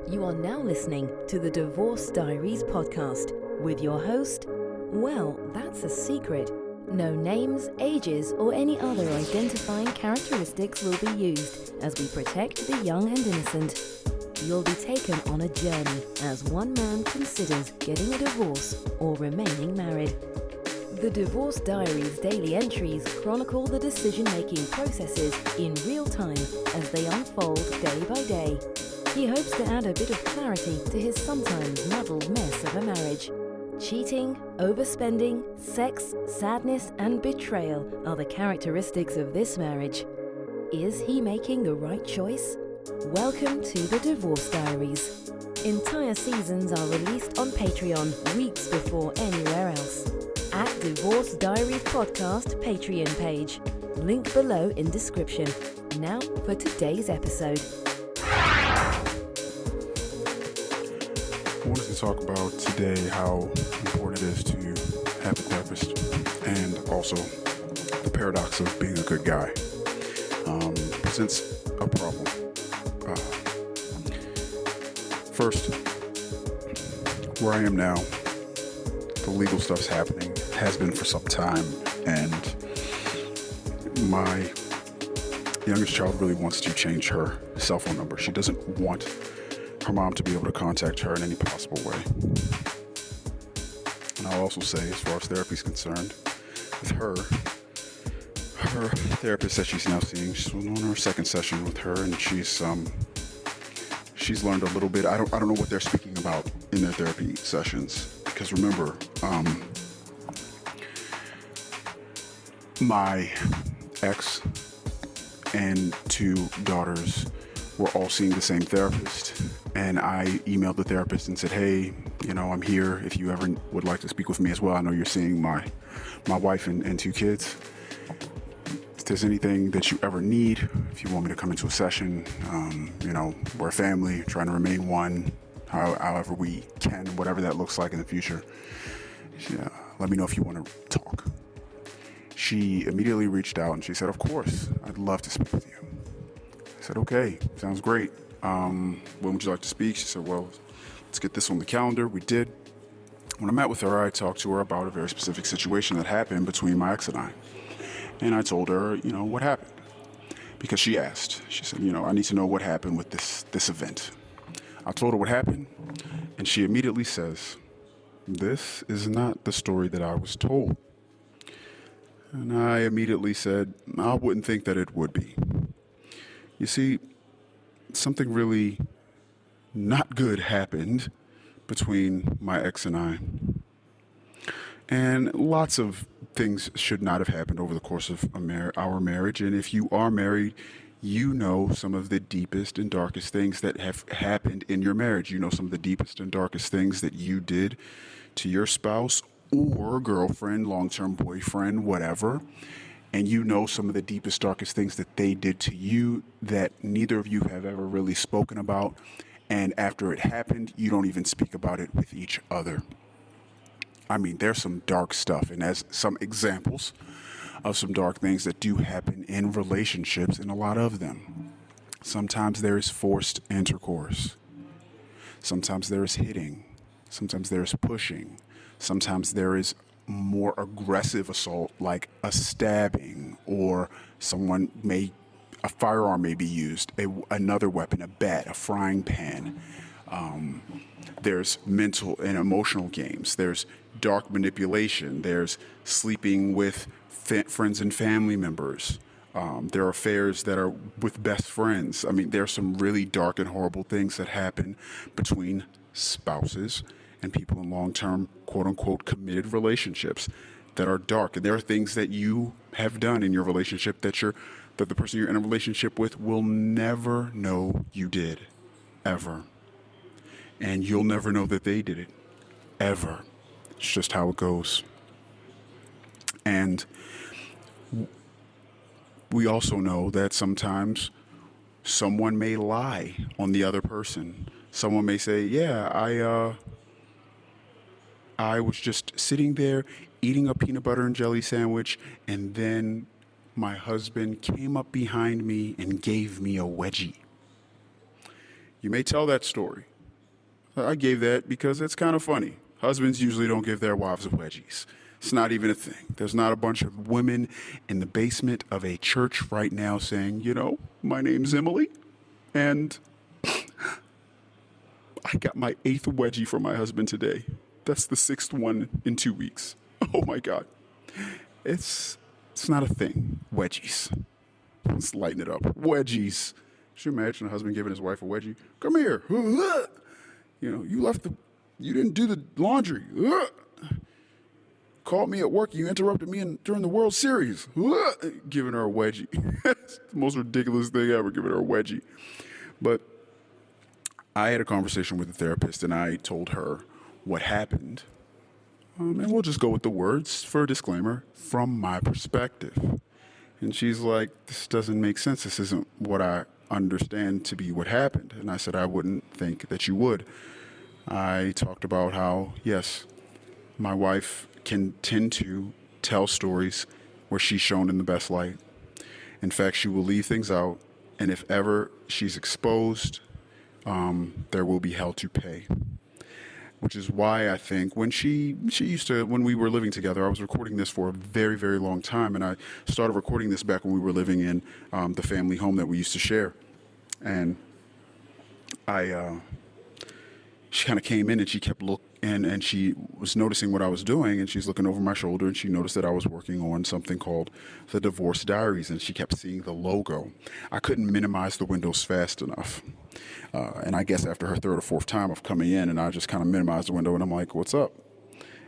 You are now listening to the Divorce Diaries podcast with your host, well, that's a secret. No names, ages, or any other identifying characteristics will be used as we protect the young and innocent. You'll be taken on a journey as one man considers getting a divorce or remaining married. The Divorce Diaries daily entries chronicle the decision-making processes in real time as they unfold day by day. He hopes to add a bit of clarity to his sometimes muddled mess of a marriage. Cheating, overspending, sex, sadness, and betrayal are the characteristics of this marriage. Is he making the right choice? Welcome to the Divorce Diaries. Entire seasons are released on Patreon weeks before anywhere else. At Divorce Diaries Podcast Patreon page. Link below in description. Now for today's episode. I wanted to talk about today how important it is to have a therapist and also the paradox of being a good guy. Presents a problem. First, where I am now, the legal stuff's happening, has been for some time, and my youngest child really wants to change her cell phone number. She doesn't want her mom to be able to contact her in any possible way. And I'll also say, as far as therapy is concerned, with her therapist that she's now seeing, she's on her second session with her, and she's learned a little bit. I don't know what they're speaking about in their therapy sessions, because remember, my ex and two daughters were all seeing the same therapist, and I emailed the therapist and said, hey, I'm here if you ever would like to speak with me as well. I know you're seeing my wife and two kids. If there's anything that you ever need, if you want me to come into a session, we're a family, trying to remain one, however we can, whatever that looks like in the future. Let me know if you want to talk. She immediately reached out and she said, of course, I'd love to speak with you. I said, okay, sounds great. When would you like to speak? She said, well, let's get this on the calendar. We did. When I met with her, I talked to her about a very specific situation that happened between my ex and I. And I told her, what happened? Because she asked. She said, I need to know what happened with this event. I told her what happened, and she immediately says, this is not the story that I was told. And I immediately said, I wouldn't think that it would be. You see, something really not good happened between my ex and I. And lots of things should not have happened over the course of our marriage. And if you are married, you know some of the deepest and darkest things that have happened in your marriage. You know some of the deepest and darkest things that you did to your spouse or girlfriend, long-term boyfriend, whatever. And you know some of the deepest, darkest things that they did to you that neither of you have ever really spoken about. And after it happened, you don't even speak about it with each other. I mean, there's some dark stuff, and as some examples of some dark things that do happen in relationships, and a lot of them. Sometimes there is forced intercourse. Sometimes there is hitting. Sometimes there is pushing. Sometimes there is more aggressive assault, like a stabbing, or a firearm may be used, another weapon, a bat, a frying pan. There's mental and emotional games. There's dark manipulation. There's sleeping with friends and family members. There are affairs that are with best friends. I mean, there's some really dark and horrible things that happen between spouses and people in long-term, quote-unquote, committed relationships that are dark. And there are things that you have done in your relationship that the person you're in a relationship with will never know you did, ever. And you'll never know that they did it, ever. It's just how it goes. And we also know that sometimes someone may lie on the other person. Someone may say, yeah, I was just sitting there eating a peanut butter and jelly sandwich, and then my husband came up behind me and gave me a wedgie. You may tell that story, I gave that because it's kind of funny. Husbands usually don't give their wives wedgies. It's not even a thing. There's not a bunch of women in the basement of a church right now saying, my name's Emily, and I got my 8th wedgie from my husband today. That's the 6th one in 2 weeks. Oh my God. It's not a thing. Wedgies. Let's lighten it up. Wedgies. Could you imagine a husband giving his wife a wedgie? Come here. You didn't do the laundry. Called me at work. You interrupted me during the World Series. Giving her a wedgie. It's the most ridiculous thing ever, giving her a wedgie. But I had a conversation with a therapist, and I told her what happened. And we'll just go with the words for a disclaimer, from my perspective. And she's like, this doesn't make sense. This isn't what I understand to be what happened. And I said, I wouldn't think that you would. I talked about how, yes, my wife can tend to tell stories where she's shown in the best light. In fact, she will leave things out. And if ever she's exposed, there will be hell to pay. Which is why I think when when we were living together, I was recording this for a very, very long time. And I started recording this back when we were living in the family home that we used to share. And she kind of came in and she kept looking, and she was noticing what I was doing, and she's looking over my shoulder, and she noticed that I was working on something called the Divorce Diaries, and she kept seeing the logo. I couldn't minimize the windows fast enough. And I guess after her 3rd or 4th time of coming in, and I just kind of minimized the window, and I'm like, what's up?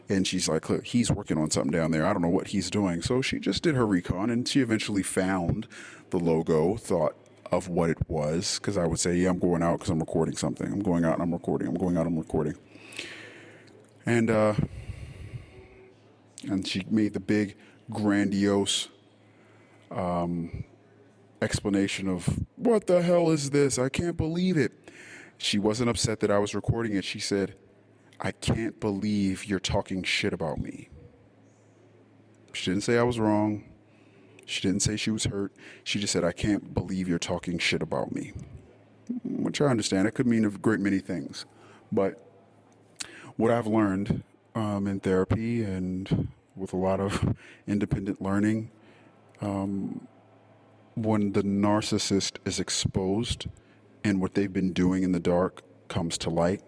And she's like, look, he's working on something down there. I don't know what he's doing. So she just did her recon, and she eventually found the logo, thought of what it was, because I would say, yeah, I'm going out because I'm recording something. I'm going out and I'm recording. I'm going out and I'm recording. And she made the big, grandiose explanation of, what the hell is this? I can't believe it. She wasn't upset that I was recording it. She said, I can't believe you're talking shit about me. She didn't say I was wrong. She didn't say she was hurt. She just said, I can't believe you're talking shit about me. Which I understand. It could mean a great many things. But what I've learned in therapy and with a lot of independent learning, when the narcissist is exposed and what they've been doing in the dark comes to light,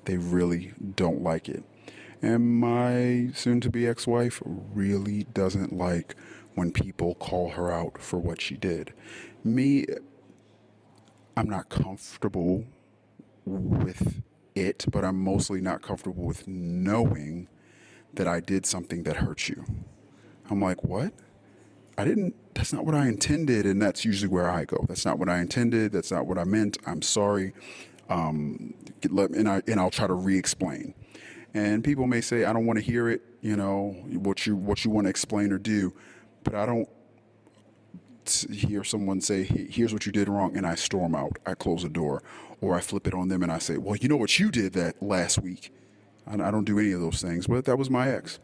they really don't like it. And my soon-to-be ex-wife really doesn't like when people call her out for what she did. Me, I'm not comfortable with it, but I'm mostly not comfortable with knowing that I did something that hurt you. I'm like, what? That's not what I intended, and that's usually where I go. That's not what I intended, that's not what I meant, I'm sorry. And I'll try to re-explain. And people may say, I don't want to hear it, what you want to explain or do, but I don't hear someone say, here's what you did wrong, and I storm out, I close the door, or I flip it on them and I say, well, you know what you did that last week. I don't do any of those things, but that was my ex.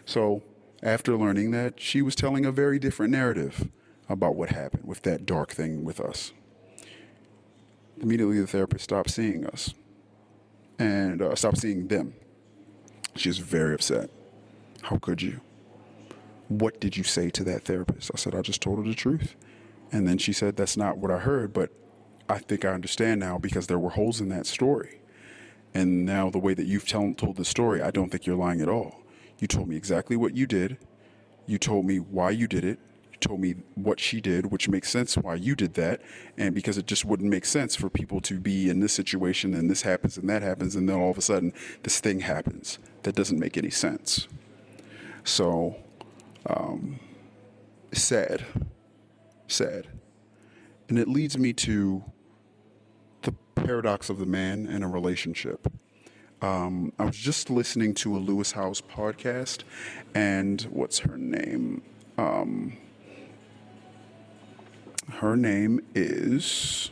So after learning that, she was telling a very different narrative about what happened with that dark thing with us. Immediately the therapist stopped seeing us and stopped seeing them. She was very upset. How could you? What did you say to that therapist? I said, I just told her the truth. And then she said, that's not what I heard, but I think I understand now because there were holes in that story. And now the way that you've told the story, I don't think you're lying at all. You told me exactly what you did. You told me why you did it. You told me what she did, which makes sense why you did that. And because it just wouldn't make sense for people to be in this situation and this happens and that happens and then all of a sudden this thing happens. That doesn't make any sense. So, sad. And it leads me to the paradox of the man in a relationship. I was just listening to a Lewis Howes podcast, and what's her name? Her name is,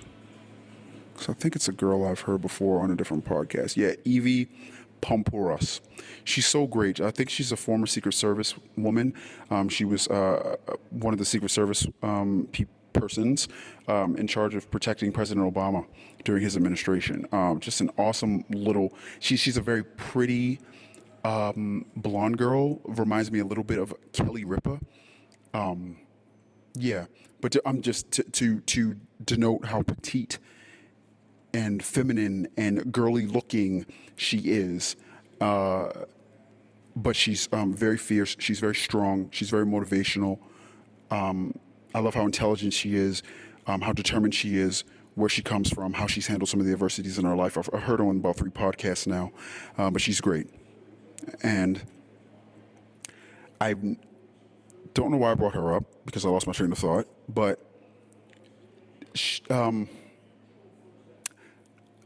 because I think it's a girl I've heard before on a different podcast. Yeah, Evie Pomporos. She's so great. I think she's a former Secret Service woman. She was one of the Secret Service persons in charge of protecting President Obama during his administration. Just an awesome little. She's a very pretty blonde girl. Reminds me a little bit of Kelly Ripa. Yeah, but to denote how petite and feminine and girly looking she is. But she's very fierce. She's very strong. She's very motivational. I love how intelligent she is, how determined she is, where she comes from, how she's handled some of the adversities in her life. I've heard her on about 3 podcasts now, but she's great. And I don't know why I brought her up, because I lost my train of thought, but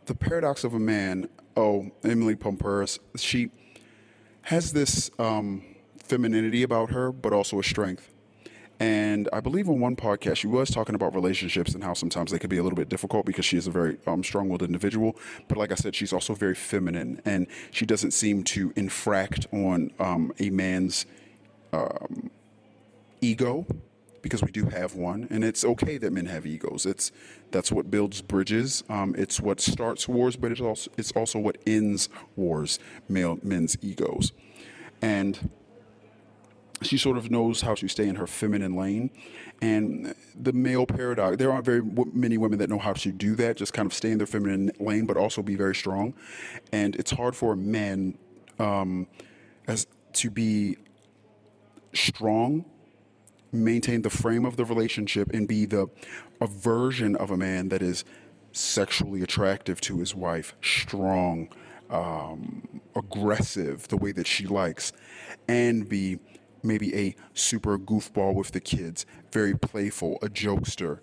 the paradox of a man, Emily Pomperis, she has this femininity about her, but also a strength. And I believe on one podcast, she was talking about relationships and how sometimes they could be a little bit difficult because she is a very strong-willed individual. But like I said, she's also very feminine, and she doesn't seem to infract on a man's ego, because we do have one, and it's okay that men have egos. That's what builds bridges. It's what starts wars, but it's also what ends wars. Men's egos, and she sort of knows how to stay in her feminine lane. And the male paradox, there aren't very many women that know how to do that, just kind of stay in their feminine lane, but also be very strong. And it's hard for a man as to be strong, maintain the frame of the relationship, and be a version of a man that is sexually attractive to his wife, strong, aggressive, the way that she likes, and be maybe a super goofball with the kids, very playful, a jokester,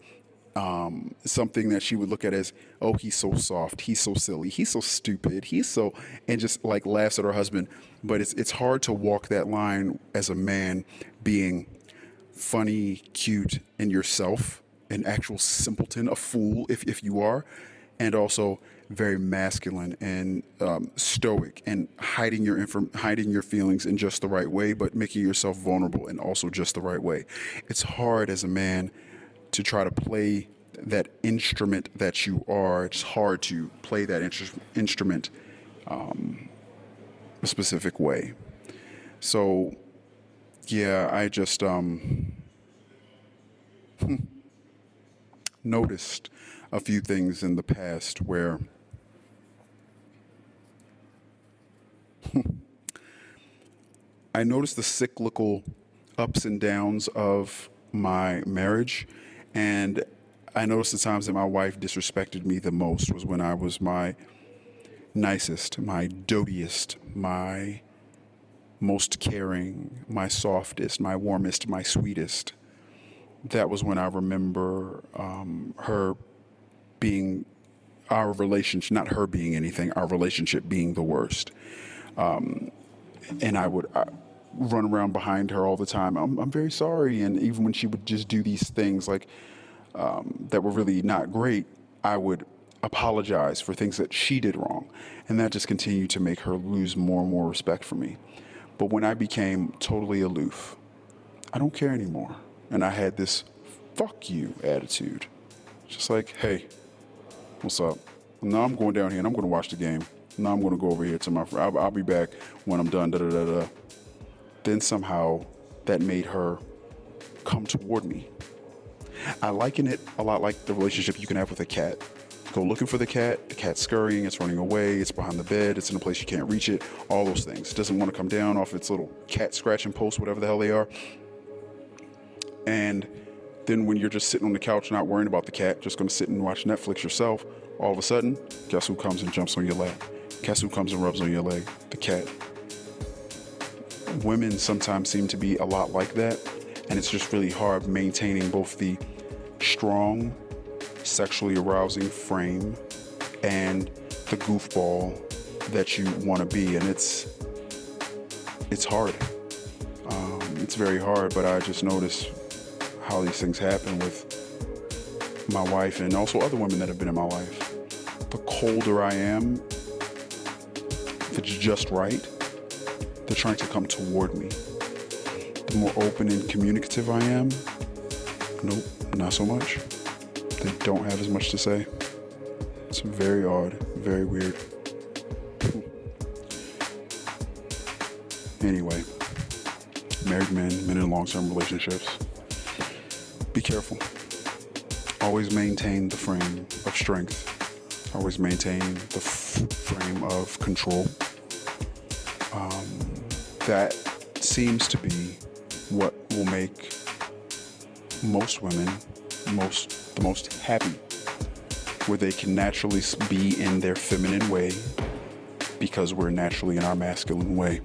something that she would look at as, oh, he's so soft, he's so silly, he's so stupid, and just like laughs at her husband. But it's hard to walk that line as a man, being funny, cute, and yourself, an actual simpleton, a fool if you are, and also very masculine and stoic, and hiding your feelings in just the right way, but making yourself vulnerable in also just the right way. It's hard as a man to try to play that instrument that you are. It's hard to play that instrument a specific way. So, yeah, I just noticed a few things in the past where I noticed the cyclical ups and downs of my marriage, and I noticed the times that my wife disrespected me the most was when I was my nicest, my dotiest, my most caring, my softest, my warmest, my sweetest. That was when I remember her being, our relationship, not her being anything, our relationship being the worst. And I would run around behind her all the time. I'm very sorry. And even when she would just do these things like that were really not great, I would apologize for things that she did wrong. And that just continued to make her lose more and more respect for me. But when I became totally aloof, I don't care anymore. And I had this fuck you attitude. Just like, hey, what's up? Now I'm going down here and I'm going to watch the game. Now I'm going to go over here to my friend. I'll be back when I'm done. Then somehow that made her come toward me. I liken it a lot like the relationship you can have with a cat. Go looking for the cat's scurrying, it's running away, it's behind the bed, it's in a place you can't reach it, all those things. It doesn't want to come down off its little cat scratching post, whatever the hell they are. And then when you're just sitting on the couch not worrying about the cat, just going to sit and watch Netflix yourself, all of a sudden, guess who comes and jumps on your leg? Guess who comes and rubs on your leg? The cat. Women sometimes seem to be a lot like that, and it's just really hard maintaining both the strong, sexually arousing frame and the goofball that you want to be. And it's hard. It's very hard, but I just notice how these things happen with my wife and also other women that have been in my life. The colder I am, if it's just right, they're trying to come toward me. The more open and communicative I am, nope. not so much. They don't have as much to say. It's very odd, very weird. Anyway, married men in long-term relationships, be careful. Always maintain the frame of strength. Always maintain the frame of control. That seems to be what will make most women the most happy, where they can naturally be in their feminine way because we're naturally in our masculine way.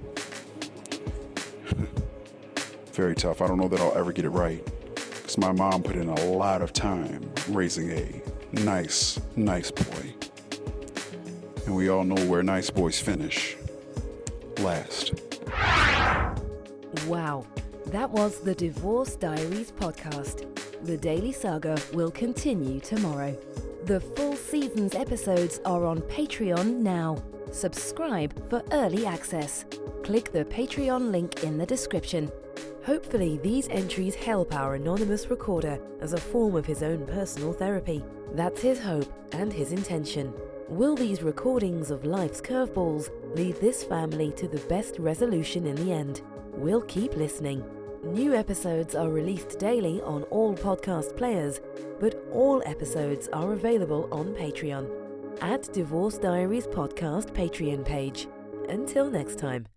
Very tough. I don't know that I'll ever get it right, because my mom put in a lot of time raising a nice boy. And we all know where nice boys finish. Last. Wow, that was the Divorce Diaries podcast. The Daily Saga will continue tomorrow. The full season's episodes are on Patreon now. Subscribe for early access. Click the Patreon link in the description. Hopefully these entries help our anonymous recorder as a form of his own personal therapy. That's his hope and his intention. Will these recordings of life's curveballs lead this family to the best resolution in the end? We'll keep listening. New episodes are released daily on all podcast players, but all episodes are available on Patreon at Divorce Diaries Podcast Patreon page. Until next time.